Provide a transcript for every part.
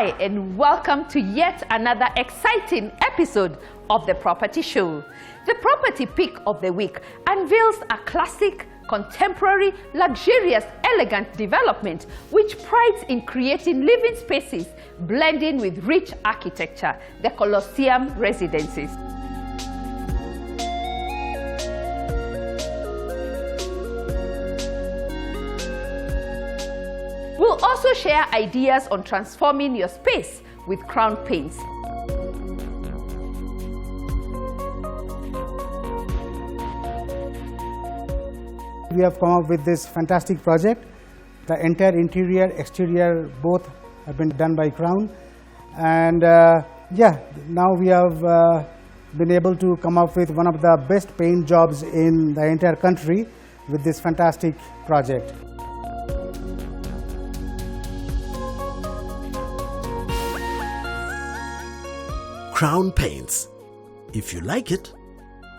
Hi, and welcome to yet another exciting episode of The Property Show. The Property Pick of the Week unveils a classic, contemporary, luxurious, elegant development which prides in creating living spaces blending with rich architecture, the Colosseum residences. We'll also share ideas on transforming your space with Crown Paints. We have come up with this fantastic project. The entire interior, exterior, both have been done by Crown. And now we have been able to come up with one of the best paint jobs in the entire country with this fantastic project. Crown Paints. If you like it,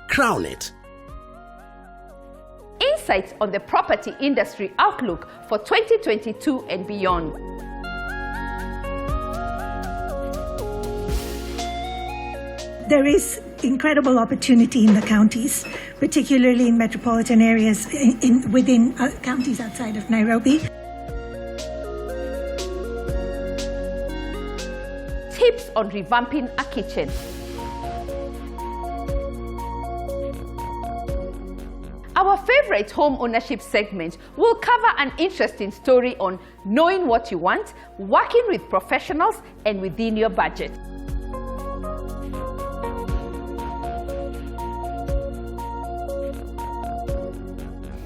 crown it. Insights on the property industry outlook for 2022 and beyond. There is incredible opportunity in the counties, particularly in metropolitan areas within counties outside of Nairobi. Tips on revamping a kitchen. Our favorite home ownership segment will cover an interesting story on knowing what you want, working with professionals, and within your budget.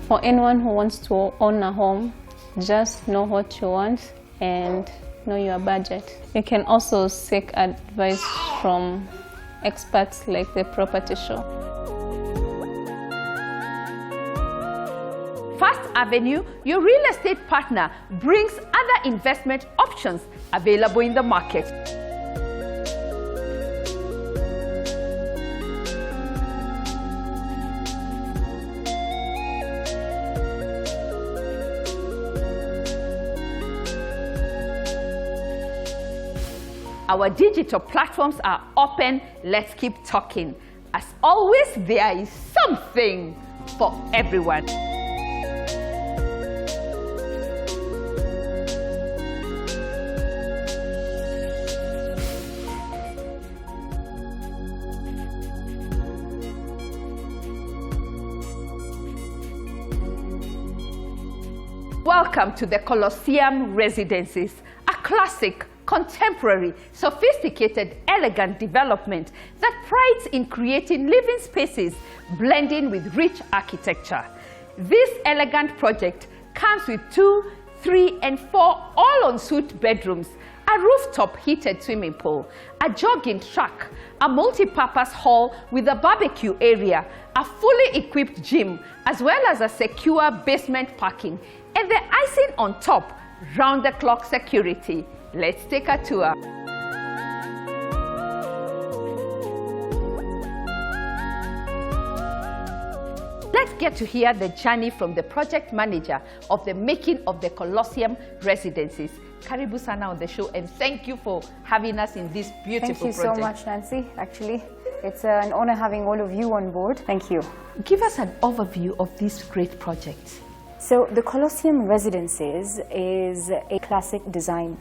For anyone who wants to own a home, just know what you want and know your budget. You can also seek advice from experts like the Property Show. First Avenue, your real estate partner, brings other investment options available in the market. Our digital platforms are open. Let's keep talking. As always, there is something for everyone. Welcome to the Colosseum residences, a classic, contemporary, sophisticated, elegant development that prides in creating living spaces blending with rich architecture. This elegant project comes with 2, 3, and 4 all-ensuite bedrooms, a rooftop heated swimming pool, a jogging track, a multi-purpose hall with a barbecue area, a fully equipped gym, as well as a secure basement parking, and the icing on top, round-the-clock security. Let's take a tour. Let's get to hear the journey from the project manager of the making of the Colosseum residences. Karibu sana on the show, and thank you for having us in this beautiful project. Thank you so much, Nancy. Actually, it's an honor having all of you on board. Thank you. Give us an overview of this great project. So the Colosseum residences is a classic design.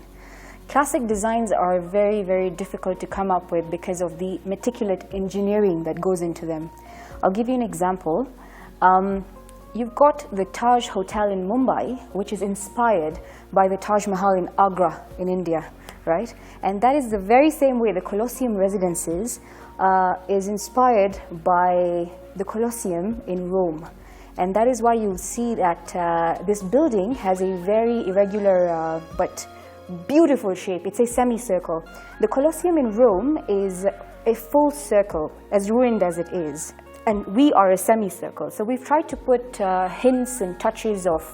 Classic designs are very, very difficult to come up with because of the meticulous engineering that goes into them. I'll give you an example. You've got the Taj Hotel in Mumbai, which is inspired by the Taj Mahal in Agra in India, right? And that is the very same way the Colosseum residences is inspired by the Colosseum in Rome. And that is why you'll see that this building has a very irregular but beautiful shape. It's a semicircle. The Colosseum in Rome is a full circle, as ruined as it is. And we are a semicircle. So we've tried to put hints and touches of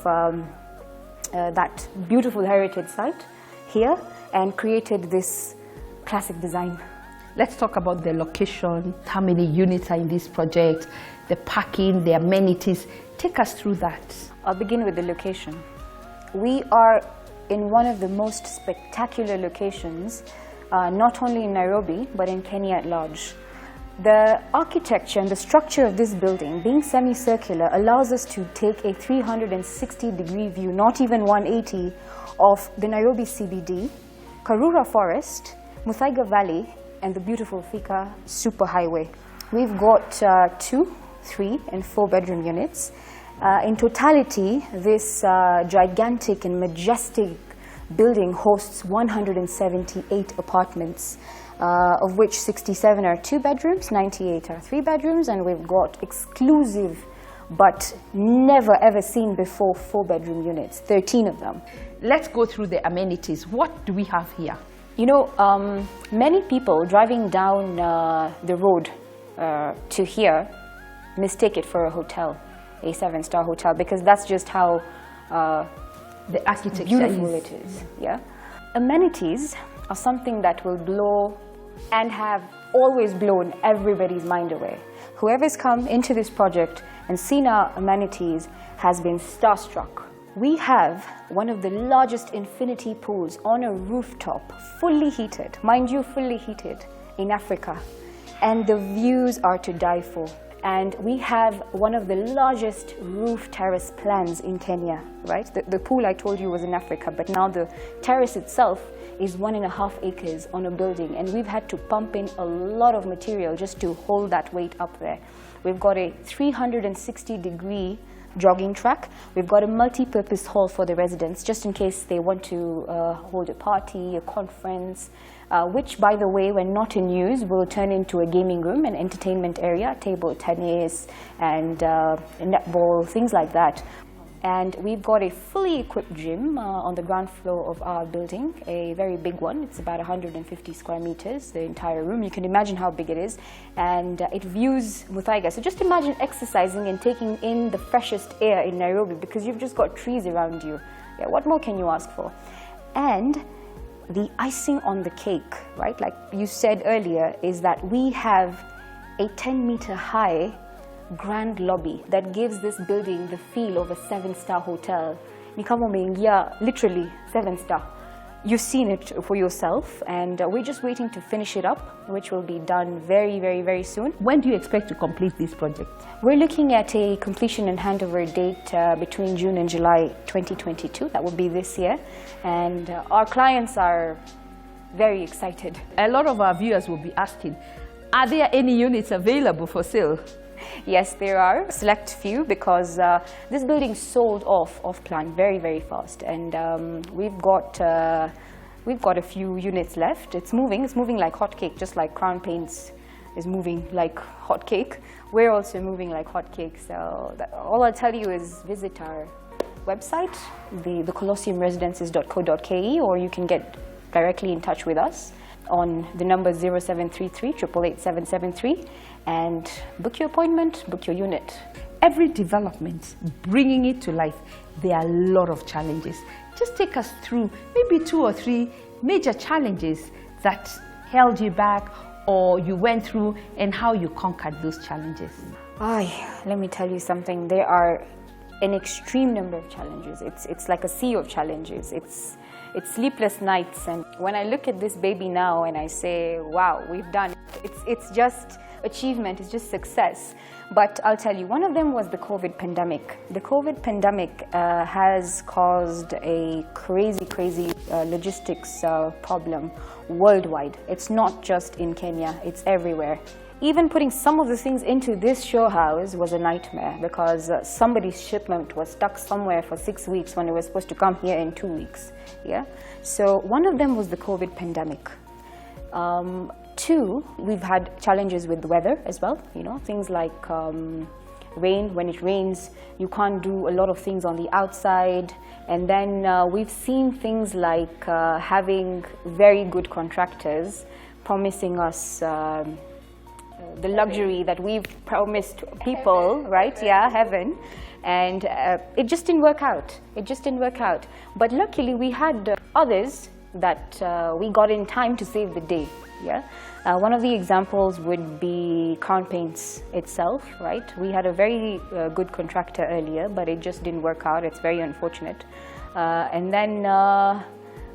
that beautiful heritage site here and created this classic design. Let's talk about the location, how many units are in this project, the parking, the amenities. Take us through that. I'll begin with the location. We are in one of the most spectacular locations, not only in Nairobi, but in Kenya at large. The architecture and the structure of this building, being semicircular, allows us to take a 360-degree view, not even 180, of the Nairobi CBD, Karura Forest, Muthaiga Valley, and the beautiful Thika Superhighway. We've got 2, 3, and 4-bedroom units. In totality, this gigantic and majestic building hosts 178 apartments, of which 67 are 2 bedrooms, 98 are 3 bedrooms, and we've got exclusive but never ever seen before 4-bedroom units, 13 of them. Let's go through the amenities. What do we have here? You know, many people driving down the road to here mistake it for a hotel, a 7-star hotel, because that's just how the architecture beautiful it is. Yeah, amenities are something that will blow and have always blown everybody's mind away. Whoever's come into this project and seen our amenities has been starstruck. We have one of the largest infinity pools on a rooftop, fully heated, mind you, fully heated, in Africa. And the views are to die for. And we have one of the largest roof terrace plans in Kenya, right? The pool I told you was in Africa, but now the terrace itself is 1.5 acres on a building, and we've had to pump in a lot of material just to hold that weight up there. We've got a 360-degree jogging track. We've got a multi-purpose hall for the residents, just in case they want to hold a party, a conference, which, by the way, when not in use, will turn into a gaming room, an entertainment area, table tennis and netball, things like that. And we've got a fully equipped gym on the ground floor of our building, a very big one. It's about 150 square meters, the entire room. You can imagine how big it is. And it views Muthaiga. So just imagine exercising and taking in the freshest air in Nairobi, because you've just got trees around you. Yeah, what more can you ask for? And the icing on the cake, right, like you said earlier, is that we have a 10-meter high grand lobby that gives this building the feel of a 7-star hotel. Ni kama umeingia literally 7-star. You've seen it for yourself, and we're just waiting to finish it up, which will be done very, very, very soon. When do you expect to complete this project? We're looking at a completion and handover date between June and July 2022. That will be this year, and our clients are very excited. A lot of our viewers will be asking, are there any units available for sale? Yes, there are a select few, because this building sold off plan very, very fast, and we've got a few units left. It's moving like hotcake, just like Crown Paints is moving like hotcake. We're also moving like hotcake. So all I'll tell you is visit our website, the colosseumresidences.co.ke, or you can get directly in touch with us on the number 0733 888 773 and book your appointment, book your unit. Every development, bringing it to life, there are a lot of challenges. Just take us through maybe 2 or 3 major challenges that held you back or you went through, and how you conquered those challenges. Let me tell you something. There are an extreme number of challenges. It's like a sea of challenges. It's sleepless nights, and when I look at this baby now and I say, wow, we've done it. It's just achievement, it's just success. But I'll tell you, one of them was the COVID pandemic. The COVID pandemic has caused a crazy logistics problem worldwide. It's not just in Kenya, it's everywhere. Even putting some of the things into this show house was a nightmare, because somebody's shipment was stuck somewhere for 6 weeks when it was supposed to come here in 2 weeks. Yeah. So one of them was the COVID pandemic. 2, we've had challenges with the weather as well. You know, things like rain. When it rains, you can't do a lot of things on the outside. And then we've seen things like having very good contractors promising us the luxury that we've promised people, right? Yeah, heaven. And it just didn't work out. It just didn't work out. But luckily we had others that we got in time to save the day. Yeah. One of the examples would be Crown Paints itself, right? We had a very good contractor earlier, but it just didn't work out. It's very unfortunate. And then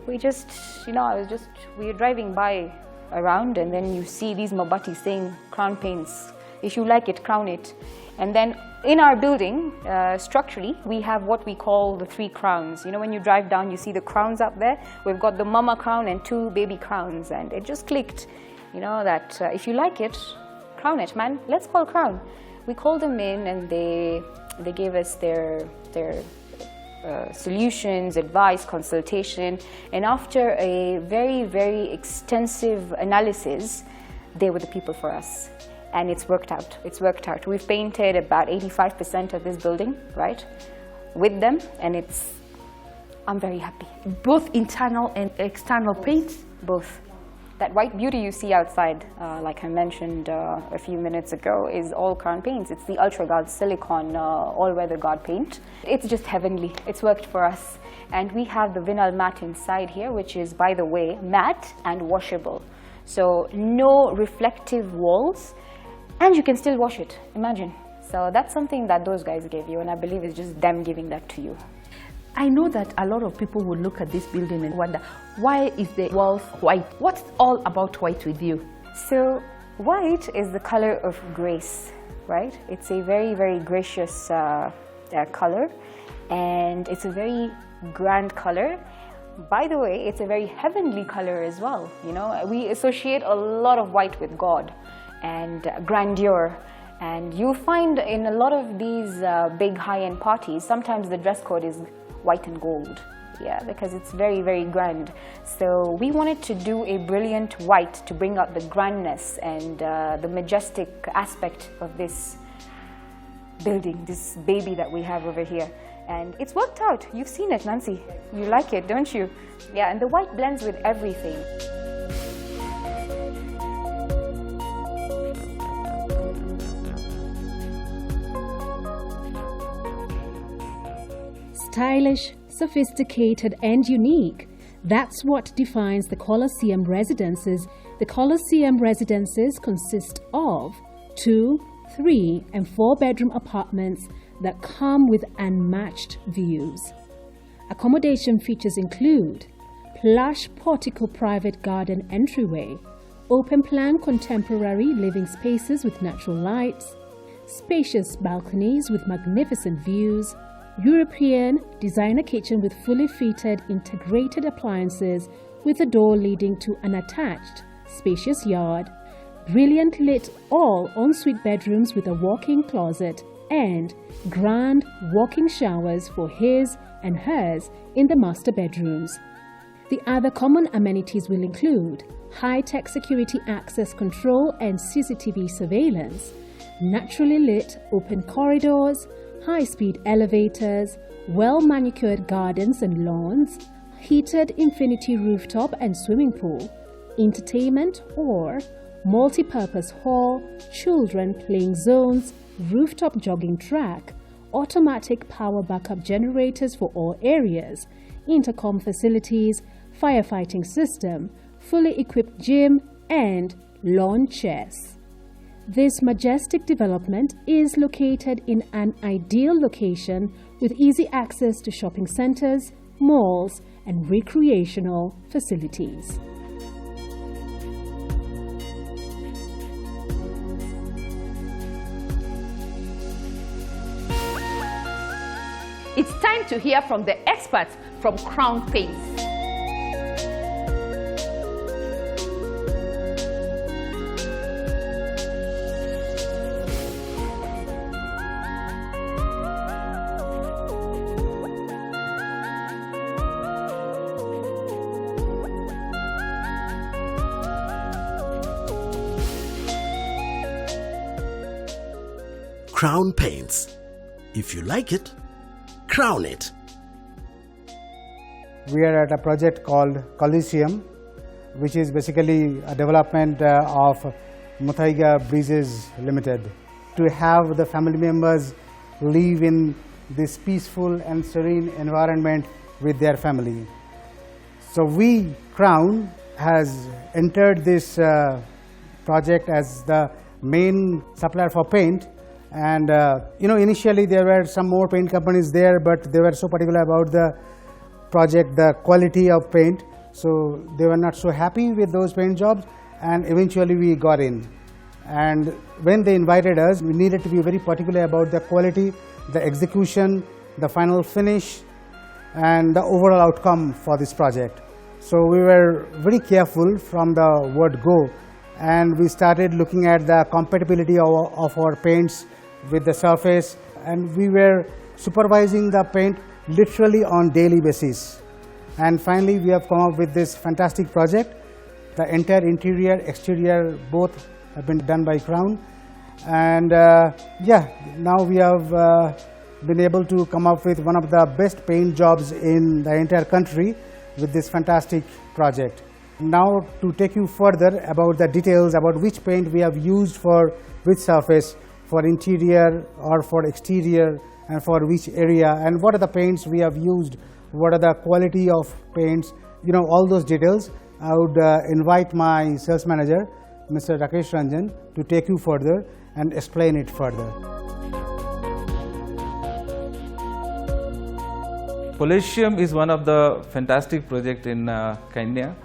we just, we were driving by around, and then you see these Mabati saying Crown Paints. If you like it, crown it. And then in our building, structurally, we have what we call the 3 crowns. You know, when you drive down, you see the crowns up there. We've got the mama crown and 2 baby crowns, and it just clicked, that if you like it, crown it, man. Let's call crown. We called them in, and they gave us their solutions, advice, consultation, and after a very, very extensive analysis, they were the people for us. And it's worked out. It's worked out. We've painted about 85% of this building, right, with them, and I'm very happy. Both internal and external paints? Both. That white beauty you see outside, like I mentioned a few minutes ago, is all Crown Paints. It's the Ultra Guard Silicon all-weather guard paint. It's just heavenly. It's worked for us. And we have the vinyl matte inside here, which is, by the way, matte and washable. So no reflective walls, and you can still wash it, imagine. So that's something that those guys gave you, and I believe it's just them giving that to you. I know that a lot of people will look at this building and wonder, why is the walls white? What's all about white with you? So white is the color of grace, right? It's a very, very gracious color, and it's a very grand color. By the way, it's a very heavenly color as well. We associate a lot of white with God and grandeur. And you'll find in a lot of these big high-end parties, sometimes the dress code is white and gold, because it's very, very grand. So we wanted to do a brilliant white to bring out the grandness and the majestic aspect of this building, this baby that we have over here. And it's worked out. You've seen it, Nancy. You like it, don't you? Yeah, and the white blends with everything. Stylish, sophisticated, and unique. That's what defines the Colosseum residences. The Colosseum residences consist of 2, 3, and 4-bedroom apartments that come with unmatched views. Accommodation features include plush portico private garden entryway, open-plan contemporary living spaces with natural lights, spacious balconies with magnificent views, European designer kitchen with fully fitted integrated appliances with a door leading to an attached spacious yard, brilliant lit all ensuite bedrooms with a walk-in closet, and grand walk-in showers for his and hers in the master bedrooms. The other common amenities will include high-tech security access control and CCTV surveillance, naturally lit open corridors, high-speed elevators, well-manicured gardens and lawns, heated infinity rooftop and swimming pool, entertainment or multi-purpose hall, children playing zones, rooftop jogging track, automatic power backup generators for all areas, intercom facilities, firefighting system, fully equipped gym, and lawn chairs. This majestic development is located in an ideal location with easy access to shopping centers, malls, and recreational facilities. It's time to hear from the experts from Crown Paints. Crown Paints. If you like it, crown it. We are at a project called Colosseum, which is basically a development of Muthaiga Breezes Limited. To have the family members live in this peaceful and serene environment with their family. So we, Crown, has entered this project as the main supplier for paint. And initially there were some more paint companies there, but they were so particular about the project, the quality of paint, so they were not so happy with those paint jobs, and eventually we got in. And when they invited us, we needed to be very particular about the quality, the execution, the final finish, and the overall outcome for this project. So we were very careful from the word go, and we started looking at the compatibility of our paints with the surface, and we were supervising the paint literally on daily basis. And finally we have come up with this fantastic project. The entire interior, exterior both have been done by Crown, and now we have been able to come up with one of the best paint jobs in the entire country with this fantastic project. Now to take you further about the details about which paint we have used for which surface, for interior or for exterior, and for which area, and what are the paints we have used, what are the quality of paints, all those details, I would invite my sales manager, Mr. Rakesh Ranjan, to take you further and explain it further. Colosseum is one of the fantastic projects in Kenya,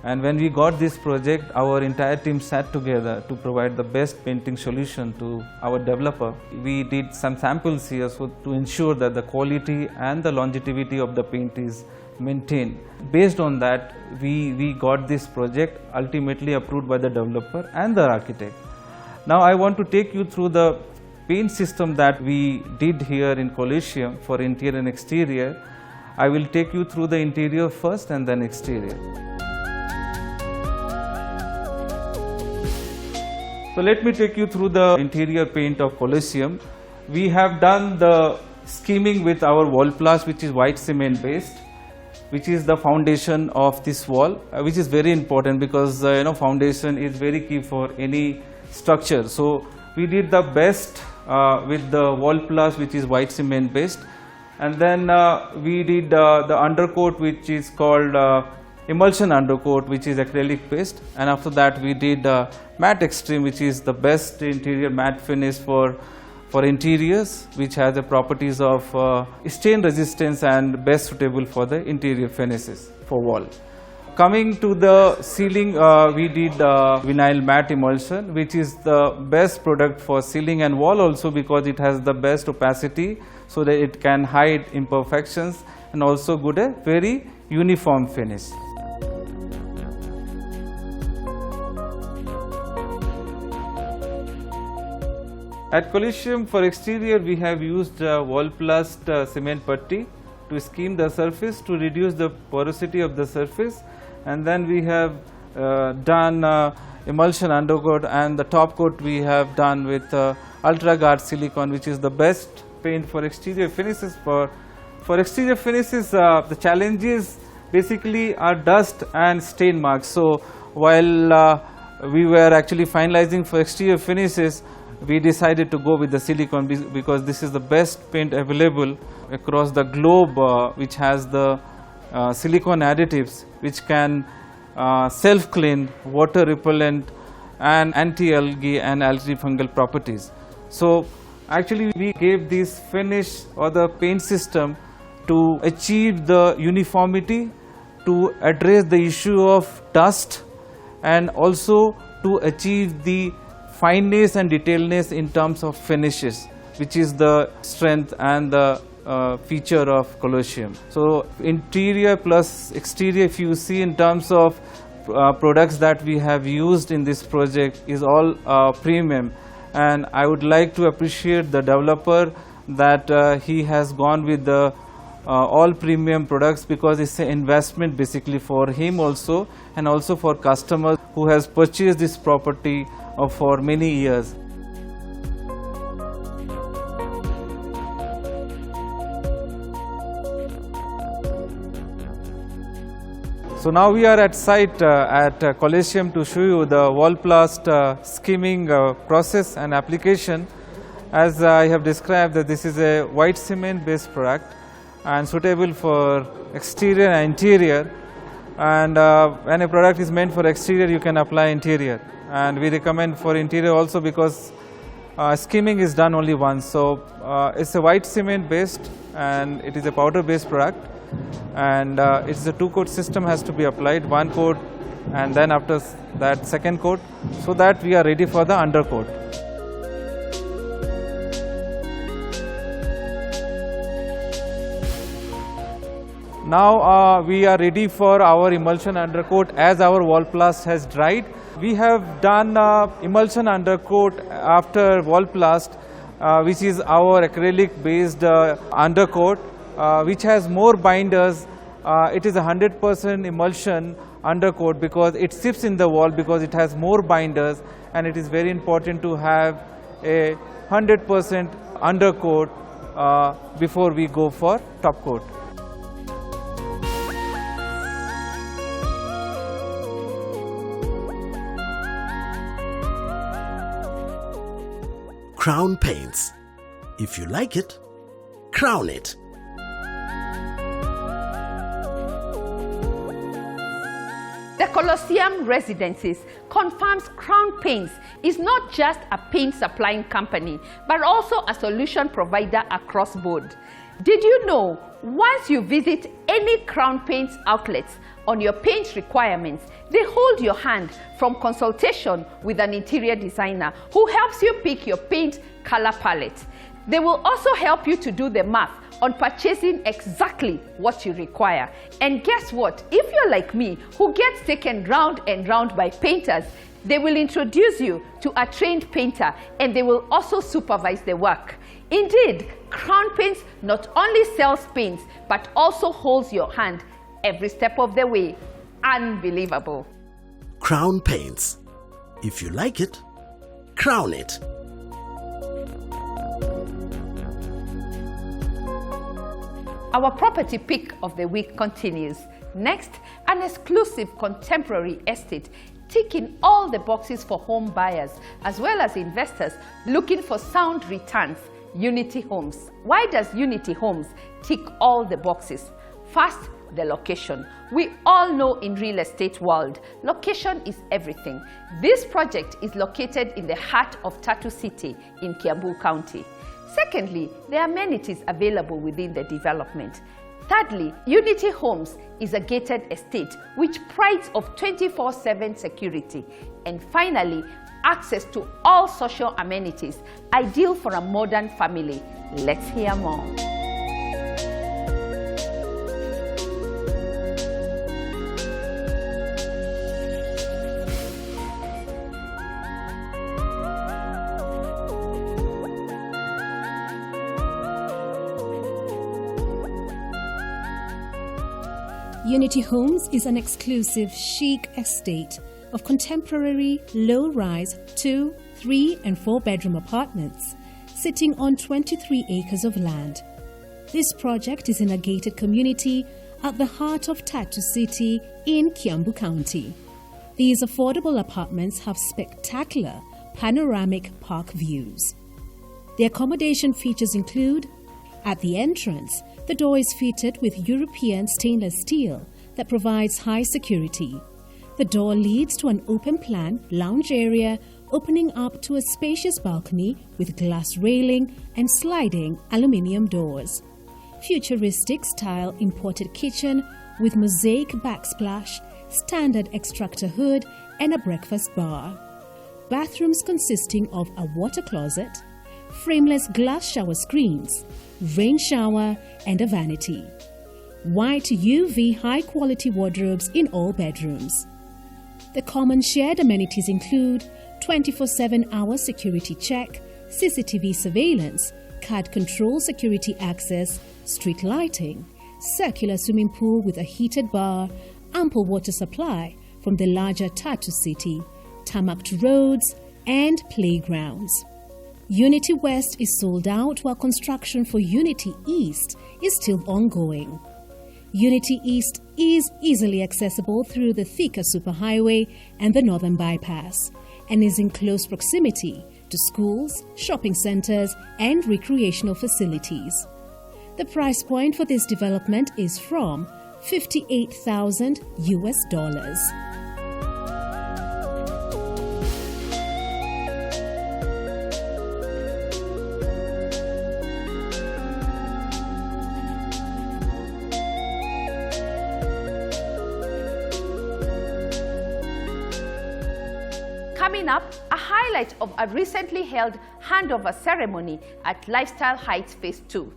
and when we got this project, our entire team sat together to provide the best painting solution to our developer. We did some samples here to ensure that the quality and the longevity of the paint is maintained. Based on that, we got this project ultimately approved by the developer and the architect. Now I want to take you through the paint system that we did here in Colosseum for interior and exterior. I will take you through the interior first and then exterior. So let me take you through the interior paint of Colosseum. We have done the scheming with our wall plus, which is white cement based, which is the foundation of this wall, which is very important because foundation is very key for any structure. So we did the best with the wall plus, which is white cement based, and then we did the undercoat, which is called emulsion undercoat, which is acrylic paste, and after that we did matte extreme, which is the best interior matte finish for interiors, which has the properties of stain resistance and best suitable for the interior finishes for wall. Coming to the ceiling, we did vinyl matte emulsion, which is the best product for ceiling and wall also because it has the best opacity so that it can hide imperfections and also give a very uniform finish. At Colosseum for exterior, we have used wall plus cement putty to scheme the surface to reduce the porosity of the surface, and then we have done emulsion undercoat, and the top coat we have done with ultra guard silicone, which is the best paint for exterior finishes. For exterior finishes, the challenges basically are dust and stain marks. So while we were actually finalizing for exterior finishes, we decided to go with the silicone because this is the best paint available across the globe, which has the silicone additives which can self-clean, water repellent, and anti-algae and antifungal properties. So actually we gave this finish or the paint system to achieve the uniformity, to address the issue of dust, and also to achieve the fineness and detailness in terms of finishes, which is the strength and the feature of Colosseum. So interior plus exterior, if you see in terms of products that we have used in this project, is all premium, and I would like to appreciate the developer that he has gone with the all premium products because it's an investment basically for him also and also for customers who has purchased this property for many years. So now we are at site at Colosseum to show you the wall plast scheming process and application. As I have described, that this is a white cement based product and suitable for exterior and interior, and when a product is meant for exterior, you can apply interior. and we recommend for interior also because skimming is done only once. So it's a white cement based and it is a powder based product, and it's a 2-coat system has to be applied, 1 coat and then after that 2nd coat, so that we are ready for the undercoat. Now we are ready for our emulsion undercoat as our wallplast has dried. We have done emulsion undercoat after wallplast, which is our acrylic based undercoat, which has more binders. It is a 100% emulsion undercoat because it sits in the wall, because it has more binders, and it is very important to have a 100% undercoat before we go for top coat. Crown Paints. If you like it, crown it. The Colosseum Residences confirms Crown Paints is not just a paint supplying company, but also a solution provider across board. Did you know, once you visit any Crown Paints outlets on your paint requirements, they hold your hand from consultation with an interior designer who helps you pick your paint color palette. They will also help you to do the math on purchasing exactly what you require. And guess what? If you're like me, who gets taken round and round by painters, they will introduce you to a trained painter, and they will also supervise the work. Indeed, Crown Paints not only sells paints, but also holds your hand every step of the way. Unbelievable. Crown Paints. If you like it, crown it. Our property pick of the week continues. Next, an exclusive contemporary estate ticking all the boxes for home buyers as well as investors looking for sound returns. Unity Homes. Why does Unity Homes tick all the boxes? First, the location. We all know in real estate world, location is everything. This project is located in the heart of Tatu City in Kiambu County. Secondly, the amenities available within the development. Thirdly, Unity Homes is a gated estate which prides of 24/7 security. And finally, access to all social amenities, ideal for a modern family. Let's hear more. Unity Homes is an exclusive chic estate of contemporary low-rise 2, 3 and 4-bedroom apartments sitting on 23 acres of land. This project is in a gated community at the heart of Tatu City in Kiambu County. These affordable apartments have spectacular panoramic park views. The accommodation features include: at the entrance, the door is fitted with European stainless steel that provides high security. The door leads to an open-plan lounge area opening up to a spacious balcony with glass railing and sliding aluminium doors. Futuristic style imported kitchen with mosaic backsplash, standard extractor hood and a breakfast bar. Bathrooms consisting of a water closet, frameless glass shower screens, rain shower and a vanity. White UV high-quality wardrobes in all bedrooms. The common shared amenities include 24/7 hour security check, CCTV surveillance, card control security access, street lighting, circular swimming pool with a heated bar, ample water supply from the larger Tatu City, tarmacked roads and playgrounds. Unity West is sold out while construction for Unity East is still ongoing. Unity East is easily accessible through the Thika Superhighway and the Northern Bypass and is in close proximity to schools, shopping centers and recreational facilities. The price point for this development is from $58,000 US. Coming up, a highlight of a recently held handover ceremony at Lifestyle Heights Phase 2.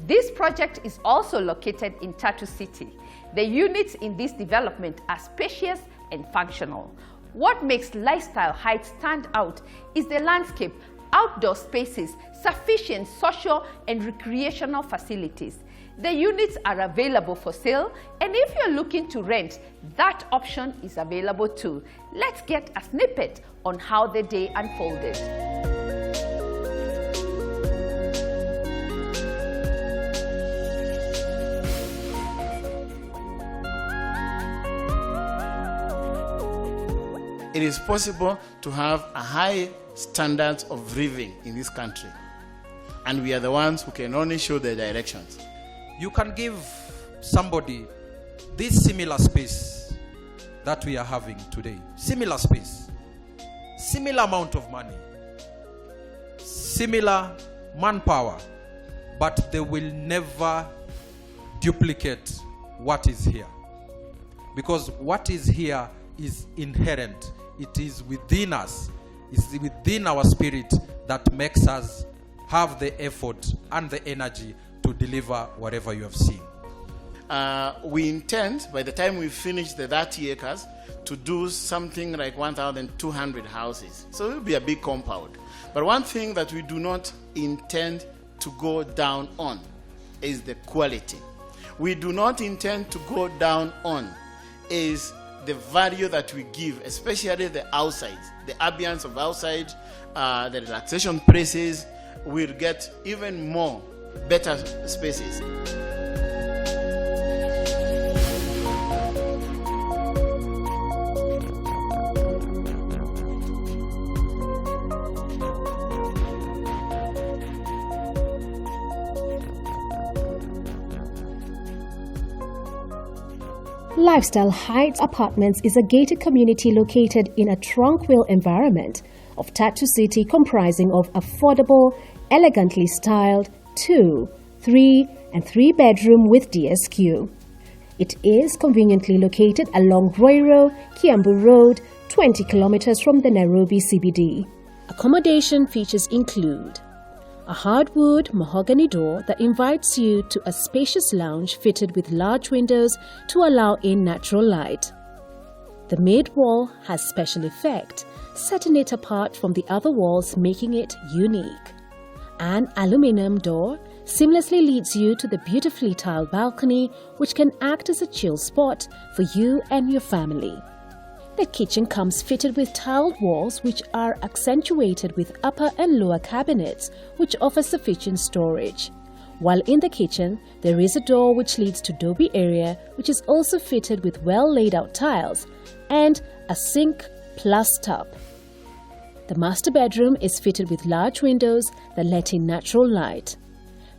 This project is also located in Tatu City. The units in this development are spacious and functional. What makes Lifestyle Heights stand out is the landscape, outdoor spaces, sufficient social and recreational facilities. The units are available for sale, and if you're looking to rent, that option is available too. Let's get a snippet on how the day unfolded. It is possible to have a high standard of living in this country, and we are the ones who can only show the directions. You can give somebody this similar space that we are having today. Similar space, similar amount of money, similar manpower, but they will never duplicate what is here. Because what is here is inherent. It is within us. It's within our spirit that makes us have the effort and the energy to deliver whatever you have seen. We intend, by the time we finish the 30 acres, to do something like 1,200 houses. So it will be a big compound. But one thing that we do not intend to go down on is the quality. We do not intend to go down on is the value that we give, especially the outside, the ambience of outside, the relaxation places. We'll get even more better spaces. Lifestyle Heights Apartments is a gated community located in a tranquil environment of Tatu City, comprising of affordable, elegantly styled 2, 3, and 3-bedroom with DSQ. It is conveniently located along Roiro, Kiambu Road, 20 kilometers from the Nairobi CBD. Accommodation features include a hardwood mahogany door that invites you to a spacious lounge fitted with large windows to allow in natural light. The mid-wall has special effect, setting it apart from the other walls, making it unique. An aluminum door seamlessly leads you to the beautifully tiled balcony, which can act as a chill spot for you and your family. The kitchen comes fitted with tiled walls which are accentuated with upper and lower cabinets which offer sufficient storage. While in the kitchen, there is a door which leads to Dobby area which is also fitted with well laid out tiles and a sink plus tub. The master bedroom is fitted with large windows that let in natural light.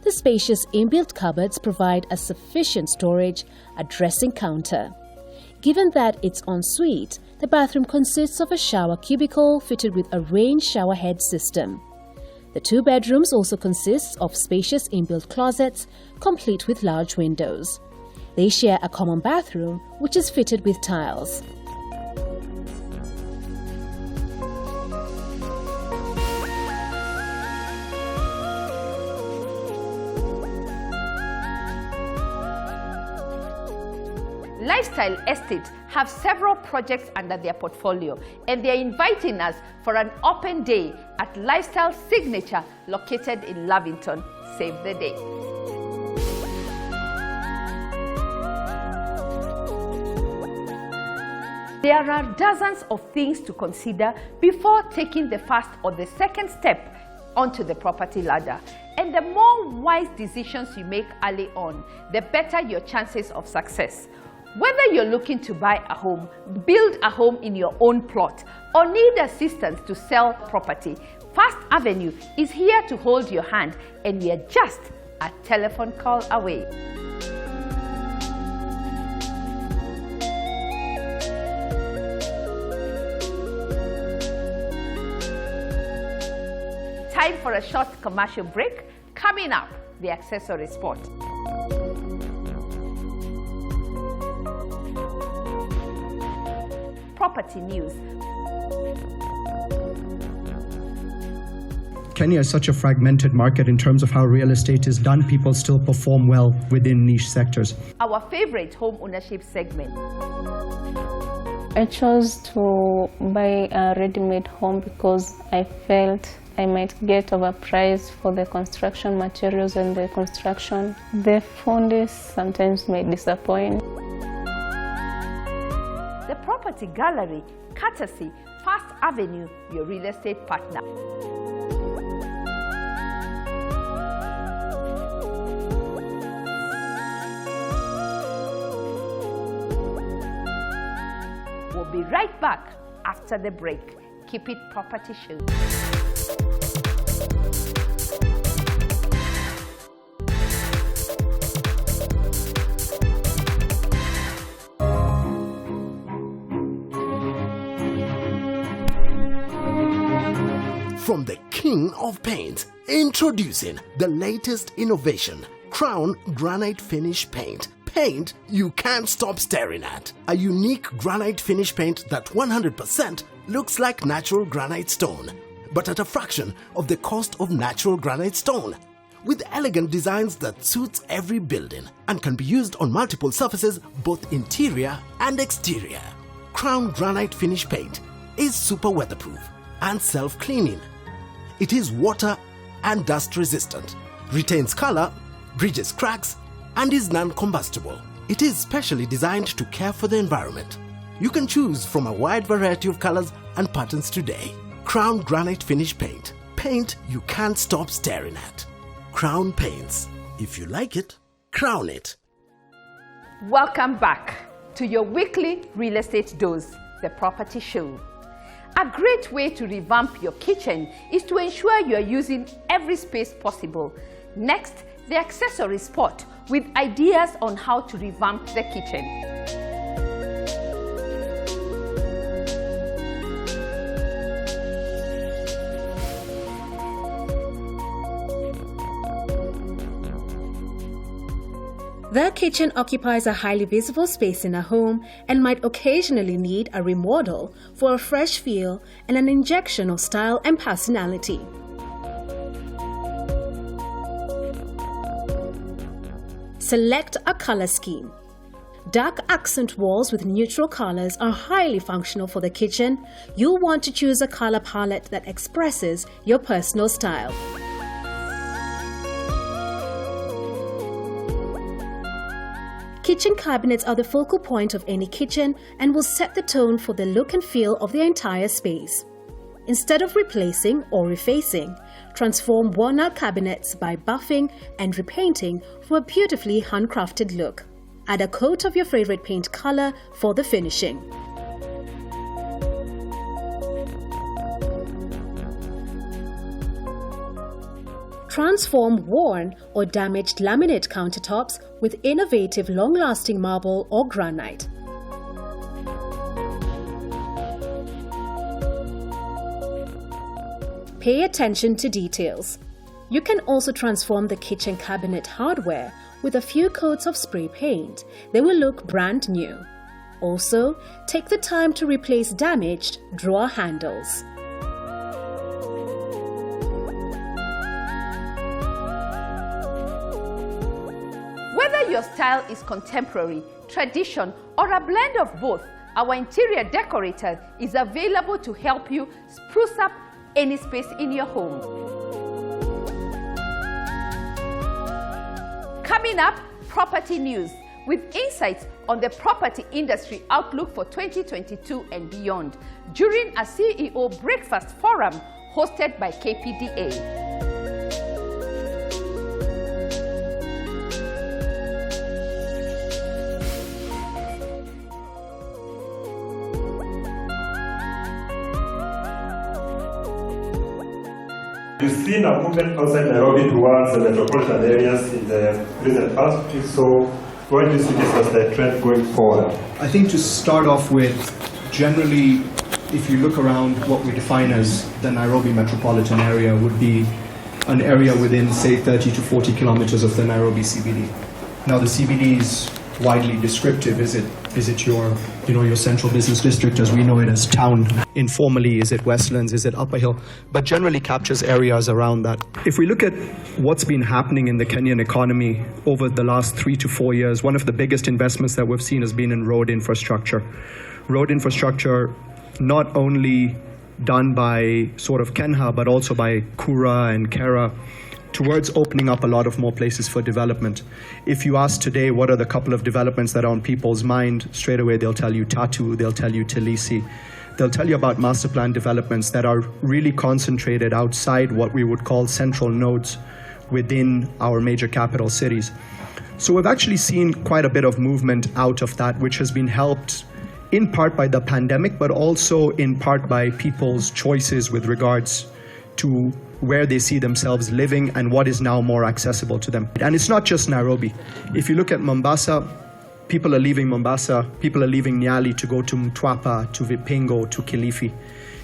The spacious inbuilt cupboards provide a sufficient storage, a dressing counter. Given that it's en suite, the bathroom consists of a shower cubicle fitted with a rain shower head system. The 2 bedrooms also consist of spacious inbuilt closets, complete with large windows. They share a common bathroom, which is fitted with tiles. Lifestyle Estates have several projects under their portfolio, and they are inviting us for an open day at Lifestyle Signature located in Lavington. Save the day. There are dozens of things to consider before taking the first or the second step onto the property ladder. And the more wise decisions you make early on, the better your chances of success. Whether you're looking to buy a home, build a home in your own plot, or need assistance to sell property, First Avenue is here to hold your hand, and we are just a telephone call away. Time for a short commercial break. Coming up, the accessory spot. Property news. Kenya is such a fragmented market in terms of how real estate is done, people still perform well within niche sectors. Our favorite home ownership segment. I chose to buy a ready-made home because I felt I might get overpriced for the construction materials and the construction. The founders sometimes may disappoint. The Property Gallery, courtesy First Avenue, your real estate partner. We'll be right back after the break. Keep it Property Show. From the king of paints, introducing the latest innovation, Crown Granite Finish Paint. Paint you can't stop staring at. A unique granite finish paint that 100% looks like natural granite stone, but at a fraction of the cost of natural granite stone. With elegant designs that suits every building and can be used on multiple surfaces, both interior and exterior. Crown Granite Finish Paint is super weatherproof and self-cleaning. It is water and dust resistant, retains color, bridges cracks, and is non-combustible. It is specially designed to care for the environment. You can choose from a wide variety of colors and patterns today. Crown Granite Finish Paint. Paint you can't stop staring at. Crown Paints. If you like it, crown it. Welcome back to your weekly real estate dose, the Property Show. A great way to revamp your kitchen is to ensure you are using every space possible. Next, the accessory spot with ideas on how to revamp the kitchen. The kitchen occupies a highly visible space in a home and might occasionally need a remodel for a fresh feel and an injection of style and personality. Select a color scheme. Dark accent walls with neutral colors are highly functional for the kitchen. You'll want to choose a color palette that expresses your personal style. Kitchen cabinets are the focal point of any kitchen and will set the tone for the look and feel of the entire space. Instead of replacing or refacing, transform worn-out cabinets by buffing and repainting for a beautifully handcrafted look. Add a coat of your favorite paint color for the finishing. Transform worn or damaged laminate countertops with innovative long-lasting marble or granite. Pay attention to details. You can also transform the kitchen cabinet hardware with a few coats of spray paint. They will look brand new. Also, take the time to replace damaged drawer handles. Whether your style is contemporary, tradition, or a blend of both, our interior decorator is available to help you spruce up any space in your home. Coming up, property news with insights on the property industry outlook for 2022 and beyond during a CEO Breakfast Forum hosted by KPDA. We've seen a movement outside Nairobi towards the metropolitan areas in the recent past. So why do you see this as the trend going forward? I think to start off with, generally, if you look around, what we define as the Nairobi metropolitan area would be an area within, say, 30 to 40 kilometers of the Nairobi CBD. Now, the CBD is widely descriptive. Is it Is it your, your central business district, as we know it as town? Informally, is it Westlands? Is it Upper Hill? But generally captures areas around that. If we look at what's been happening in the Kenyan economy over the last 3 to 4 years, one of the biggest investments that we've seen has been in road infrastructure. Road infrastructure not only done by sort of Kenha, but also by Kura and Kera, towards opening up a lot of more places for development. If you ask today what are the couple of developments that are on people's mind, straight away they'll tell you Tatu, they'll tell you Tilisi. They'll tell you about master plan developments that are really concentrated outside what we would call central nodes within our major capital cities. So we've actually seen quite a bit of movement out of that, which has been helped in part by the pandemic, but also in part by people's choices with regards to where they see themselves living and what is now more accessible to them. And it's not just Nairobi. If you look at Mombasa, people are leaving Mombasa, people are leaving Nyali to go to Mtwapa, to Vipingo, to Kilifi.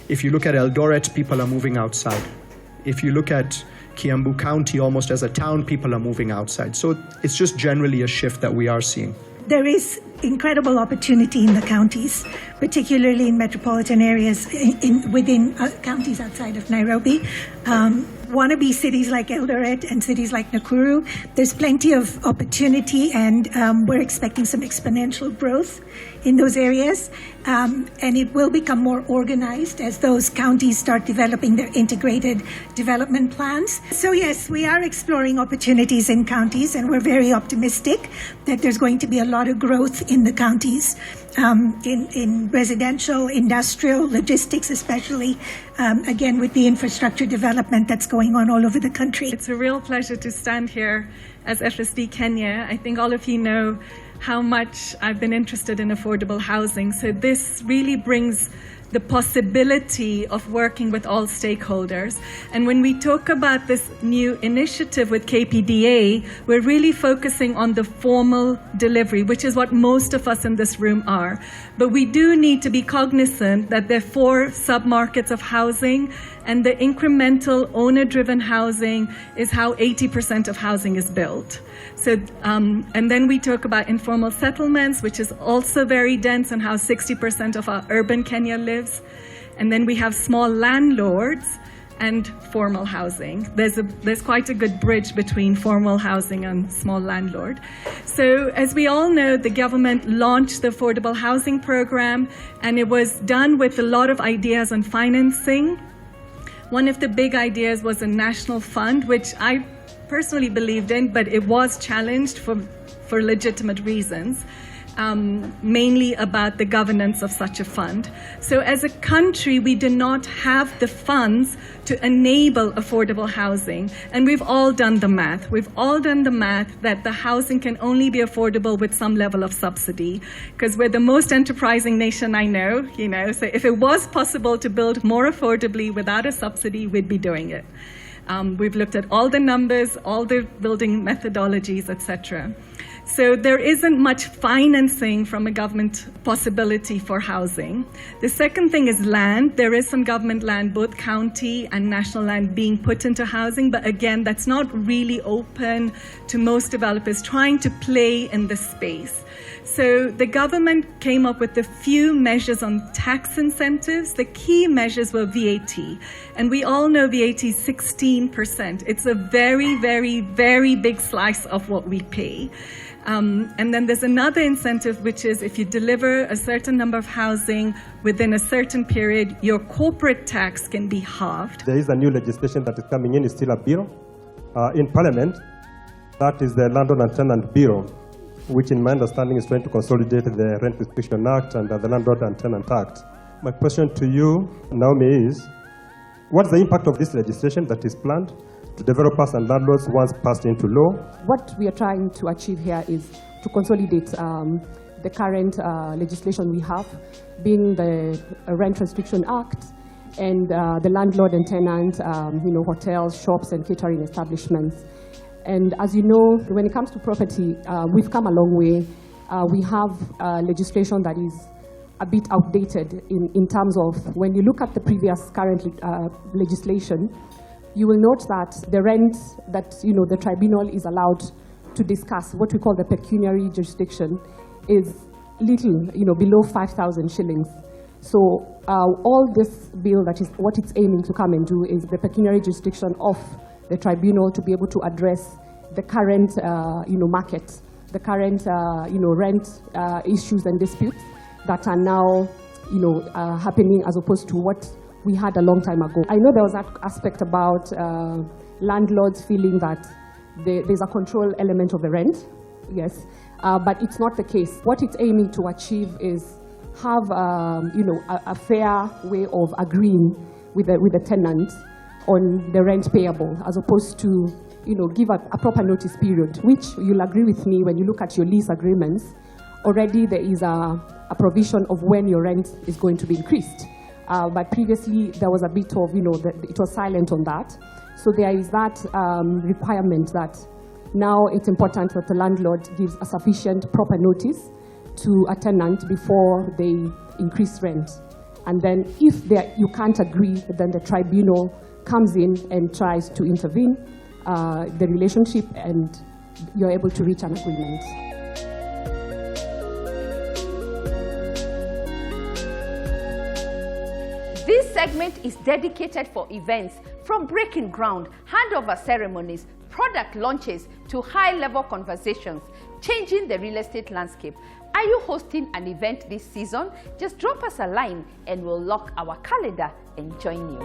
If you look at Eldoret, people are moving outside. If you look at Kiambu County, almost as a town, people are moving outside. So it's just generally a shift that we are seeing. There is incredible opportunity in the counties, particularly in metropolitan areas within counties outside of Nairobi. Wannabe cities like Eldoret and cities like Nakuru, there's plenty of opportunity, and we're expecting some exponential growth in those areas. And it will become more organized as those counties start developing their integrated development plans. So yes, we are exploring opportunities in counties, and we're very optimistic that there's going to be a lot of growth in the counties, in residential, industrial, logistics especially, again with the infrastructure development that's going on all over the country. It's a real pleasure to stand here as FSD Kenya. I think all of you know how much I've been interested in affordable housing. So this really brings the possibility of working with all stakeholders. And when we talk about this new initiative with KPDA, we're really focusing on the formal delivery, which is what most of us in this room are. But we do need to be cognizant that there are 4 sub-markets of housing, and the incremental owner-driven housing is how 80% of housing is built. So, and then we talk about informal settlements, which is also very dense, and how 60% of our urban Kenya lives. And then we have small landlords and formal housing. There's quite a good bridge between formal housing and small landlord. So as we all know, the government launched the affordable housing program, and it was done with a lot of ideas on financing. One of the big ideas was a national fund, which I personally believed in, but it was challenged for legitimate reasons, mainly about the governance of such a fund. So as a country, we do not have the funds to enable affordable housing. And we've all done the math. We've all done the math that the housing can only be affordable with some level of subsidy, because we're the most enterprising nation I know, so if it was possible to build more affordably without a subsidy, we'd be doing it. We've looked at all the numbers, all the building methodologies, etc. So there isn't much financing from a government possibility for housing. The second thing is land. There is some government land, both county and national land, being put into housing, but again, that's not really open to most developers trying to play in this space. So the government came up with a few measures on tax incentives. The key measures were VAT. And we all know VAT is 16%. It's a very, very, very big slice of what we pay. And then there's another incentive, which is if you deliver a certain number of housing within a certain period, your corporate tax can be halved. There is a new legislation that is coming in. It's still a bill in Parliament. That is the Landlord and Tenant Bill, which in my understanding is trying to consolidate the Rent Restriction Act and the Landlord and Tenant Act. My question to you, Naomi, is what's the impact of this legislation that is planned to developers and landlords once passed into law? What we are trying to achieve here is to consolidate the current legislation we have, being the Rent Restriction Act and the Landlord and Tenant, hotels, shops and catering establishments. And as you know, when it comes to property, we've come a long way. We have legislation that is a bit outdated in terms of when you look at the previous current legislation, you will note that the rent that the tribunal is allowed to discuss, what we call the pecuniary jurisdiction, is little, below 5,000 shillings. So all this bill, that is what it's aiming to come and do, is the pecuniary jurisdiction of the tribunal to be able to address the current, market, the current, rent issues and disputes that are now, happening as opposed to what we had a long time ago. I know there was that aspect about landlords feeling that there's a control element of the rent, yes, but it's not the case. What it's aiming to achieve is have, a fair way of agreeing with the tenant on the rent payable, as opposed to, give a proper notice period, which you'll agree with me when you look at your lease agreements. Already there is a provision of when your rent is going to be increased. But previously there was a bit of, it was silent on that. So there is that requirement that now it's important that the landlord gives a sufficient proper notice to a tenant before they increase rent. And then if you can't agree, then the tribunal comes in and tries to intervene the relationship, and you're able to reach an agreement. This segment is dedicated for events from breaking ground, handover ceremonies, product launches to high-level conversations, changing the real estate landscape. Are you hosting an event this season? Just drop us a line and we'll lock our calendar and join you.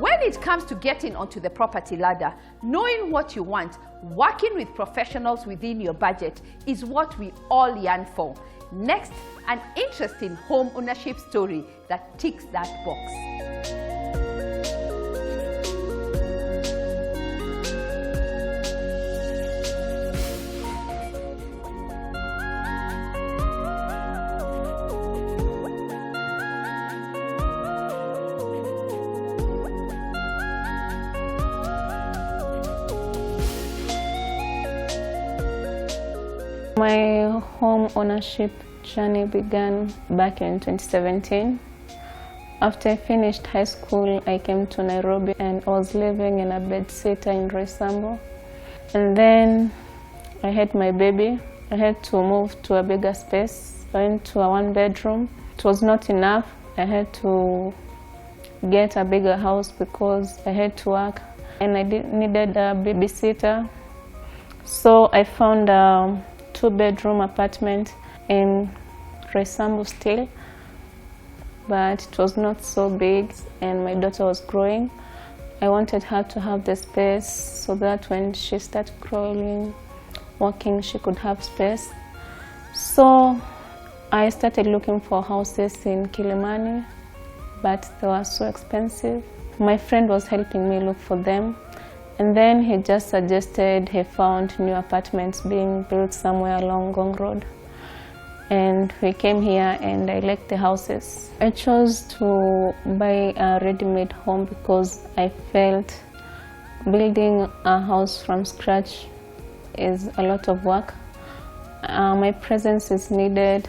When it comes to getting onto the property ladder, knowing what you want, working with professionals within your budget is what we all yearn for. Next, an interesting home ownership story that ticks that box. My home ownership journey began back in 2017. After I finished high school, I came to Nairobi and I was living in a bedsitter in Roysambu. And then I had my baby. I had to move to a bigger space. I went to a one-bedroom. It was not enough. I had to get a bigger house because I had to work and I needed a babysitter. So I found a two-bedroom apartment in Roysambu still, but it was not so big and my daughter was growing. I wanted her to have the space so that when she started crawling, walking, she could have space. So I started looking for houses in Kilimani, but they were so expensive. My friend was helping me look for them. And then he just suggested he found new apartments being built somewhere along Gong Road. And we came here and I liked the houses. I chose to buy a ready-made home because I felt building a house from scratch is a lot of work. My presence is needed.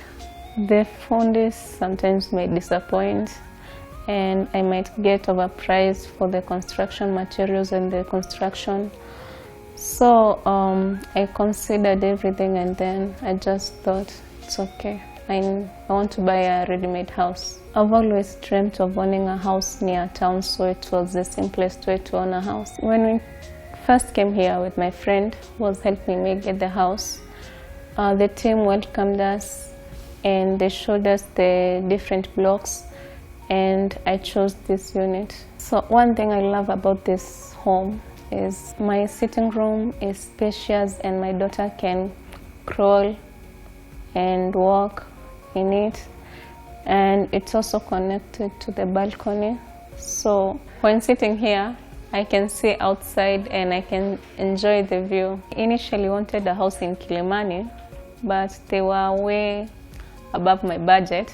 The founders sometimes may disappoint, and I might get overpriced for the construction materials and the construction. So I considered everything and then I just thought, it's okay. I want to buy a ready-made house. I've always dreamt of owning a house near town, so it was the simplest way to own a house. When we first came here with my friend who was helping me get the house, the team welcomed us and they showed us the different blocks, and I chose this unit. So one thing I love about this home is my sitting room is spacious and my daughter can crawl and walk in it, and it's also connected to the balcony. So when sitting here, I can see outside and I can enjoy the view. Initially wanted a house in Kilimani, but they were way above my budget.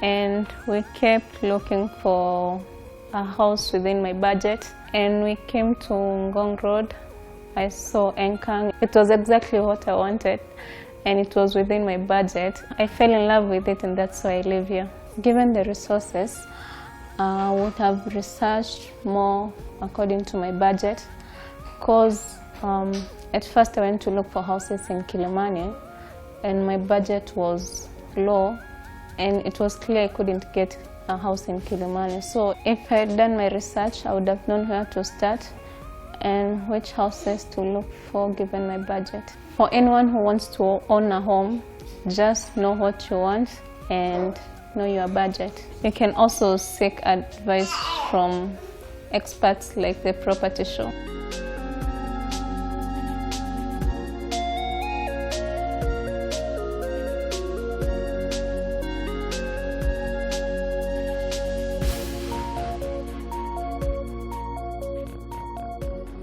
And we kept looking for a house within my budget. And we came to Ngong Road. I saw Enkang. It was exactly what I wanted, and it was within my budget. I fell in love with it, and that's why I live here. Given the resources, I would have researched more according to my budget. because at first I went to look for houses in Kilimani and my budget was low and it was clear I couldn't get a house in Kilimani. So if I had done my research, I would have known where to start and which houses to look for given my budget. For anyone who wants to own a home, just know what you want and know your budget. You can also seek advice from experts like the Property Show.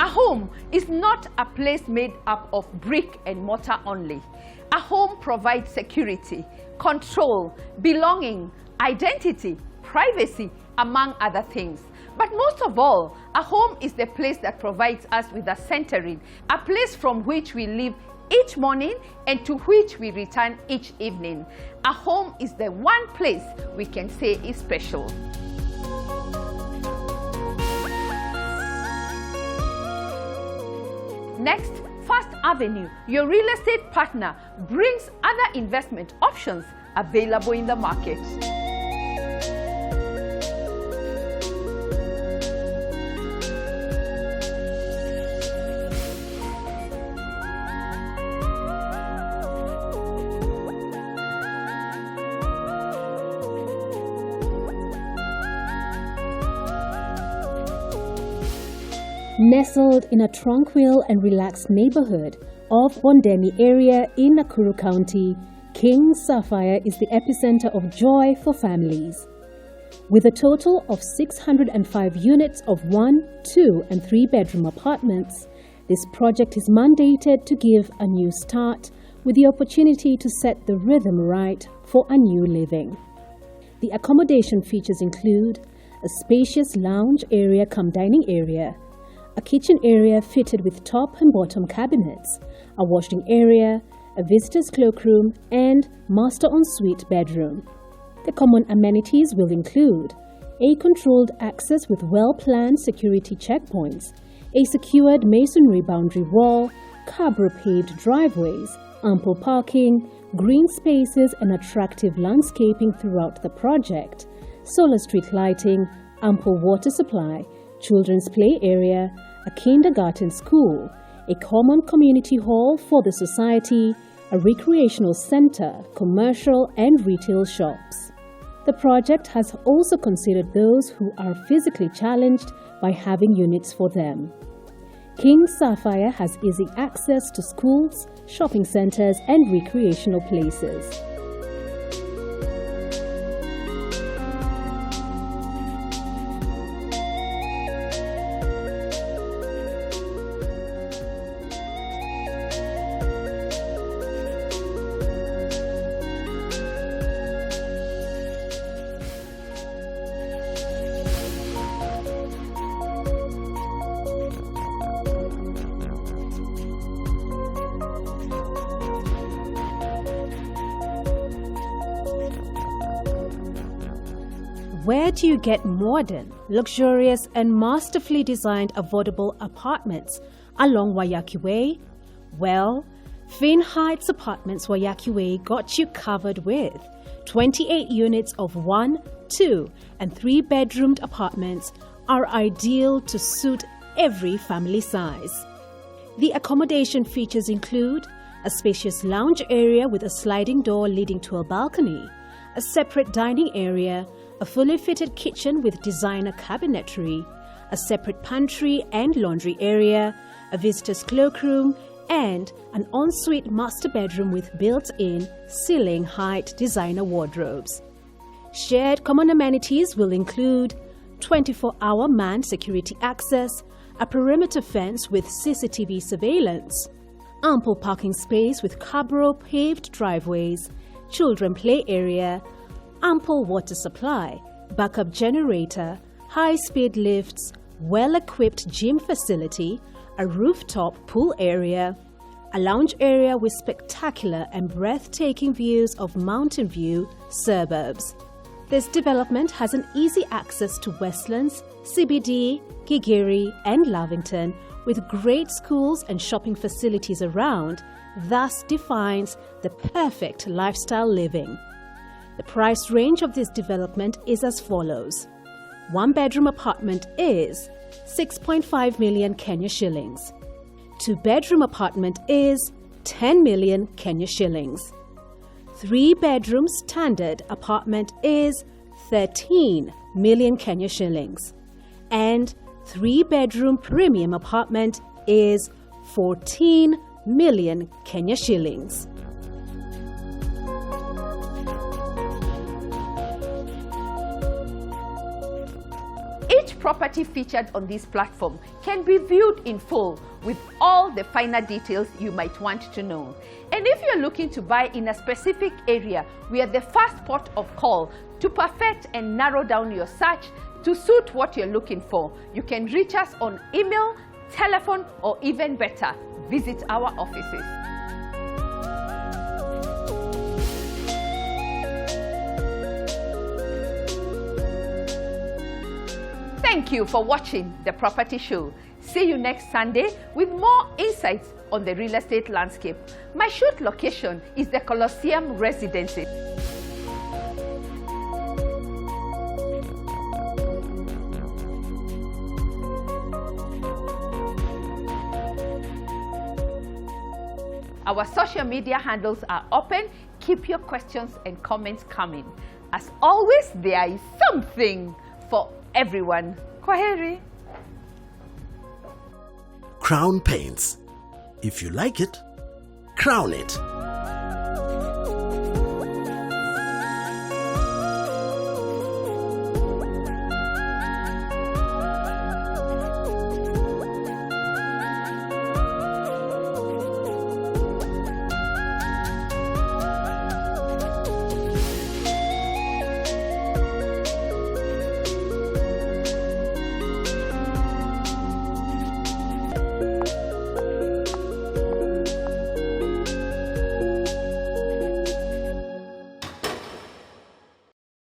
A home is not a place made up of brick and mortar only. A home provides security, control, belonging, identity, privacy, among other things. But most of all, a home is the place that provides us with a centering, a place from which we live each morning and to which we return each evening. A home is the one place we can say is special. Next, First Avenue, your real estate partner, brings other investment options available in the market. Nestled in a tranquil and relaxed neighborhood of Bondeni area in Nakuru County, King Sapphire is the epicenter of joy for families. With a total of 605 units of 1, 2 and 3 bedroom apartments, this project is mandated to give a new start with the opportunity to set the rhythm right for a new living. The accommodation features include a spacious lounge area cum dining area, a kitchen area fitted with top and bottom cabinets, a washing area, a visitor's cloakroom, and master ensuite bedroom. The common amenities will include a controlled access with well-planned security checkpoints, a secured masonry boundary wall, cabro-paved driveways, ample parking, green spaces and attractive landscaping throughout the project, solar street lighting, ample water supply, children's play area, a kindergarten school, a common community hall for the society, a recreational center, commercial and retail shops. The project has also considered those who are physically challenged by having units for them. King Sapphire has easy access to schools, shopping centers and recreational places. Where do you get modern, luxurious and masterfully designed affordable apartments along Wayaki Way? Well, Finn Heights Apartments Wayaki Way got you covered with 28 units of 1, 2 and 3 bedroomed apartments are ideal to suit every family size. The accommodation features include a spacious lounge area with a sliding door leading to a balcony, a separate dining area, a fully fitted kitchen with designer cabinetry, a separate pantry and laundry area, a visitor's cloakroom, and an ensuite master bedroom with built-in ceiling height designer wardrobes. Shared common amenities will include 24-hour manned security access, a perimeter fence with CCTV surveillance, ample parking space with cabro paved driveways, children play area, ample water supply, backup generator, high-speed lifts, well-equipped gym facility, a rooftop pool area, a lounge area with spectacular and breathtaking views of Mountain View suburbs. This development has an easy access to Westlands, CBD, Gigiri and Lavington, with great schools and shopping facilities around, thus defines the perfect lifestyle living. The price range of this development is as follows. One-bedroom apartment is 6.5 million Kenya shillings. Two-bedroom apartment is 10 million Kenya shillings. Three-bedroom standard apartment is 13 million Kenya shillings. And three-bedroom premium apartment is 14 million Kenya shillings. Each property featured on this platform can be viewed in full with all the finer details you might want to know. And if you're looking to buy in a specific area, we are the first port of call to perfect and narrow down your search to suit what you're looking for. You can reach us on email, telephone, or even better, visit our offices. Thank you for watching The Property Show. See you next Sunday with more insights on the real estate landscape. My shoot location is the Colosseum Residences. Our social media handles are open. Keep your questions and comments coming. As always, there is something for everyone. Kwaheri. Crown Paints. If you like it, crown it.